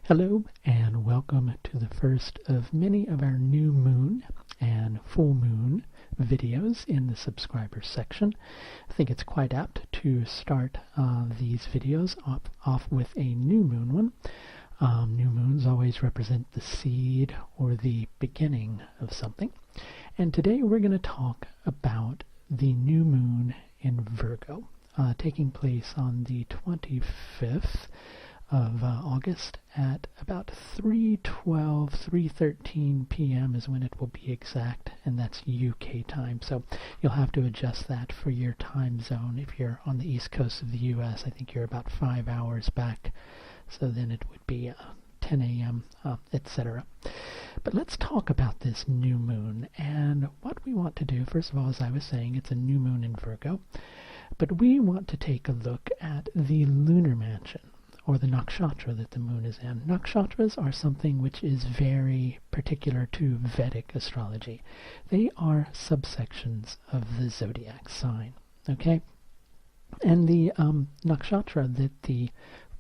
Hello and welcome to the first of many of our new moon and full moon videos in the subscribers section. I think it's quite apt to start these videos off with a new moon one. New moons always represent the seed or the beginning of something. And today we're going to talk about the new moon in Virgo, taking place on the 25th of August at about 3:13 p.m. is when it will be exact, and that's UK time. So you'll have to adjust that for your time zone. If you're on the east coast of the US, I think you're about 5 hours back. So then it would be 10 a.m., etc. But let's talk about this new moon. And what we want to do, first of all, as I was saying, it's a new moon in Virgo. But we want to take a look at the lunar mansion, or the nakshatra that the moon is in. Nakshatras are something which is very particular to Vedic astrology. They are subsections of the zodiac sign. Okay? And the nakshatra that the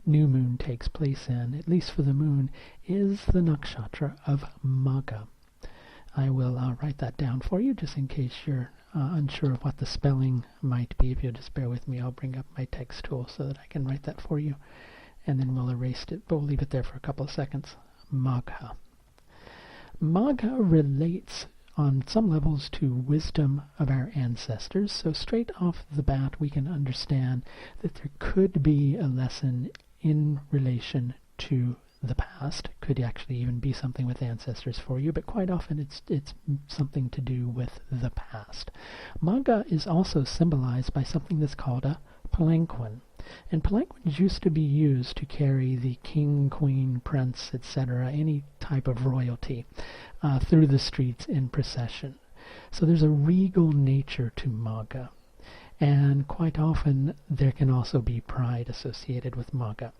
new moon takes place in, at least for the moon, is the nakshatra of Magha. I will write that down for you just in case you're unsure of what the spelling might be. If you'll just bear with me, I'll bring up my text tool so that I can write that for you. And then we'll erase it, but we'll leave it there for a couple of seconds. Magha. Magha relates on some levels to wisdom of our ancestors, so straight off the bat we can understand that there could be a lesson in relation to the past. Could actually even be something with ancestors for you, but quite often it's something to do with the past. Magha is also symbolized by something that's called a palanquin. And palanquins used to be used to carry the king, queen, prince, etc., any type of royalty, through the streets in procession. So there's a regal nature to Magha. And quite often there can also be pride associated with Magha.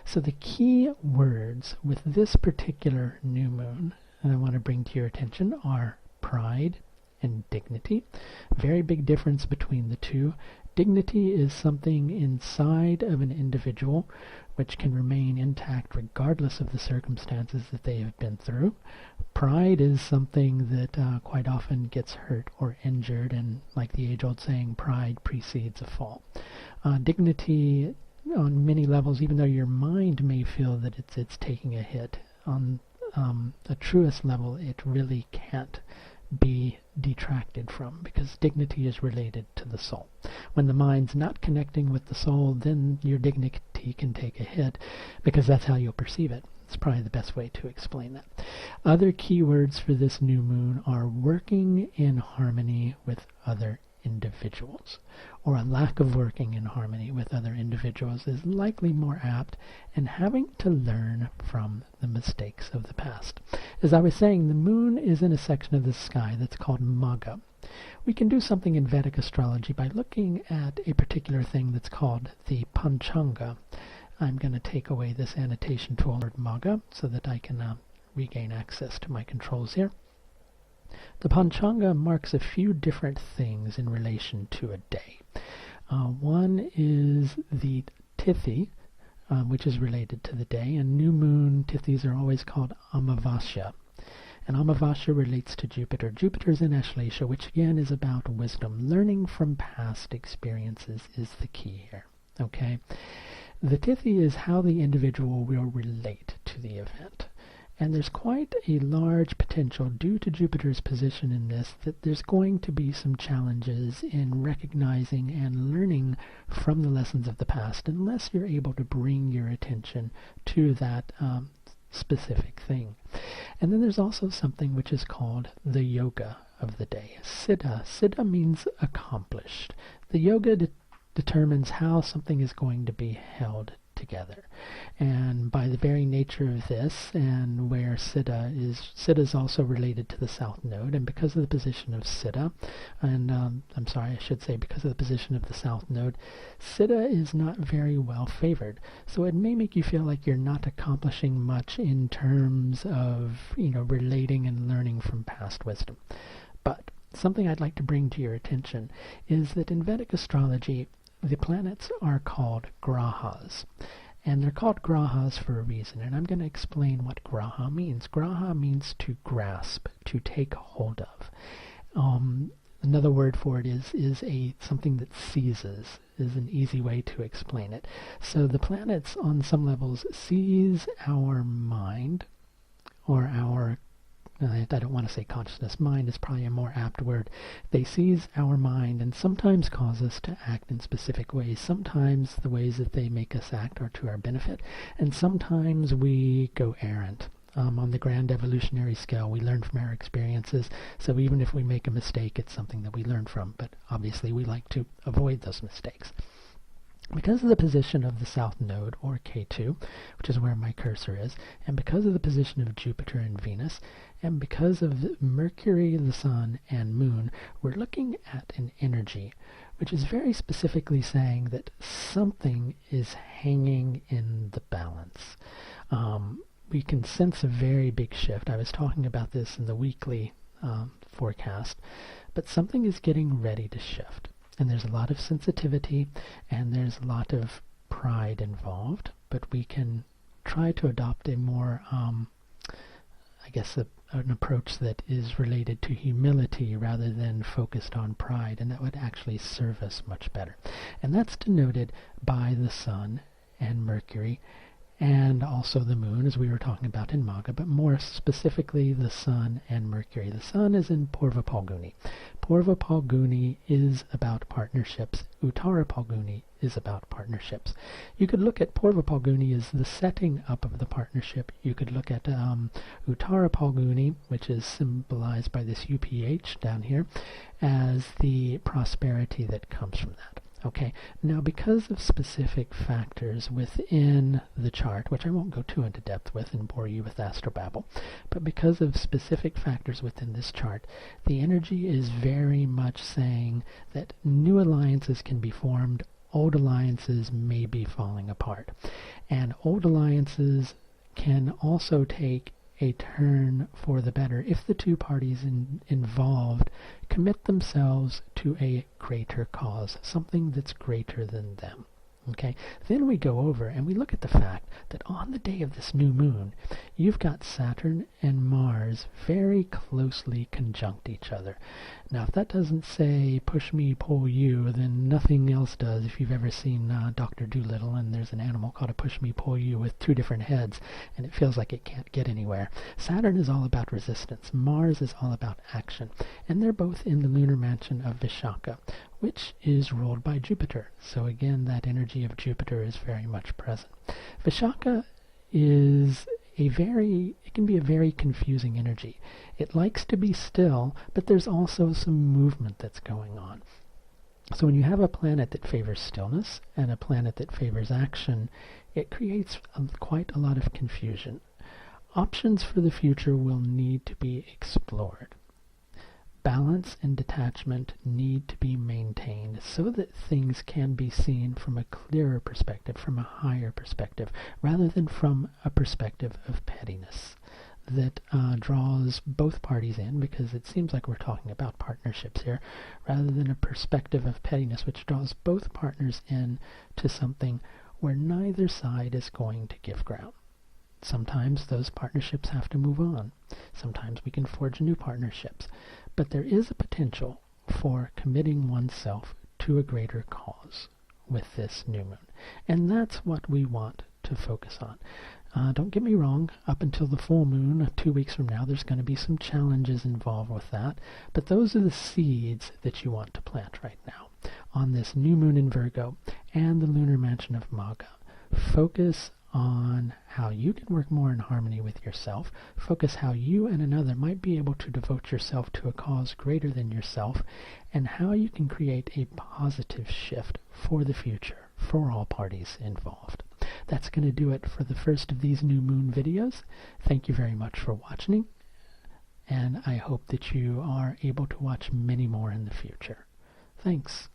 So the key words with this particular new moon, and I want to bring to your attention, are pride and dignity. Very big difference between the two. Dignity is something inside of an individual which can remain intact regardless of the circumstances that they have been through. Pride is something that quite often gets hurt or injured, and like the age-old saying, pride precedes a fall. Dignity on many levels, even though your mind may feel that it's taking a hit, on the truest level it really can't be detracted from, because dignity is related to the soul. When the mind's not connecting with the soul, then your dignity can take a hit, because that's how you'll perceive it. It's probably the best way to explain that. Other keywords for this new moon are working in harmony with other individuals, or a lack of working in harmony with other individuals is likely more apt, and having to learn from the mistakes of the past. As I was saying, the moon is in a section of the sky that's called Magha. We can do something in Vedic astrology by looking at a particular thing that's called the Panchanga. I'm going to take away this annotation tool, Magha, so that I can regain access to my controls here. The Panchanga marks a few different things in relation to a day. One is the Tithi, which is related to the day, and new moon Tithis are always called Amavasya. And Amavasya relates to Jupiter. Jupiter's in Ashadha, which again is about wisdom. Learning from past experiences is the key here. Okay? The Tithi is how the individual will relate to the event. And there's quite a large potential, due to Jupiter's position in this, that there's going to be some challenges in recognizing and learning from the lessons of the past, unless you're able to bring your attention to that specific thing. And then there's also something which is called the yoga of the day. Siddha. Siddha means accomplished. The yoga determines how something is going to be held together. And by the very nature of this, and where Siddha is also related to the South Node, and because of the position of Siddha, and I should say because of the position of the South Node, Siddha is not very well favored. So it may make you feel like you're not accomplishing much in terms of, relating and learning from past wisdom. But something I'd like to bring to your attention is that in Vedic astrology, the planets are called grahas. And they're called grahas for a reason, and I'm going to explain what graha means. Graha means to grasp, to take hold of. Another word for it is something that seizes, is an easy way to explain it. So the planets on some levels seize our mind, or our, I don't want to say consciousness, mind is probably a more apt word. They seize our mind and sometimes cause us to act in specific ways. Sometimes the ways that they make us act are to our benefit, and sometimes we go errant. On the grand evolutionary scale, we learn from our experiences, so even if we make a mistake, it's something that we learn from, but obviously we like to avoid those mistakes. Because of the position of the South Node, or K2, which is where my cursor is, and because of the position of Jupiter and Venus, and because of Mercury, the Sun, and Moon, we're looking at an energy which is very specifically saying that something is hanging in the balance. We can sense a very big shift. I was talking about this in the weekly forecast, but something is getting ready to shift. And there's a lot of sensitivity, and there's a lot of pride involved, but we can try to adopt a more, an approach that is related to humility rather than focused on pride, and that would actually serve us much better. And that's denoted by the Sun and Mercury, and also the Moon, as we were talking about in Magha, but more specifically the Sun and Mercury. The Sun is in Purva Palguni. Purva Palguni is about partnerships. Uttara Palguni is about partnerships. You could look at Purva Palguni as the setting up of the partnership. You could look at Uttara Palguni, which is symbolized by this UPH down here, as the prosperity that comes from that. Okay, now because of specific factors within the chart, which I won't go too into depth with and bore you with astrobabble, but because of specific factors within this chart, the energy is very much saying that new alliances can be formed, old alliances may be falling apart. And old alliances can also take a turn for the better if the two parties involved commit themselves to a greater cause, something that's greater than them. Okay, then we go over and we look at the fact that on the day of this new moon, you've got Saturn and Mars very closely conjunct each other. Now, if that doesn't say push me, pull you, then nothing else does. If you've ever seen Dr. Dolittle, and there's an animal called a push me, pull you with two different heads, and it feels like it can't get anywhere. Saturn is all about resistance. Mars is all about action. And they're both in the lunar mansion of Vishaka, which is ruled by Jupiter. So again, that energy of Jupiter is very much present. Vishaka is it can be a very confusing energy. It likes to be still, but there's also some movement that's going on. So when you have a planet that favors stillness and a planet that favors action, it creates quite a lot of confusion. Options for the future will need to be explored. Balance and detachment need to be maintained so that things can be seen from a clearer perspective, from a higher perspective, rather than from a perspective of pettiness that draws both parties in, because it seems like we're talking about partnerships here, rather than a perspective of pettiness which draws both partners in to something where neither side is going to give ground. Sometimes those partnerships have to move on. Sometimes we can forge new partnerships. But there is a potential for committing oneself to a greater cause with this new moon. And that's what we want to focus on. Don't get me wrong, up until the full moon, 2 weeks from now, there's going to be some challenges involved with that. But those are the seeds that you want to plant right now on this new moon in Virgo and the lunar mansion of Magha. Focus on how you can work more in harmony with yourself. Focus how you and another might be able to devote yourself to a cause greater than yourself, and how you can create a positive shift for the future for all parties involved. That's going to do it for the first of these new moon videos. Thank you very much for watching, and I hope that you are able to watch many more in the future. Thanks.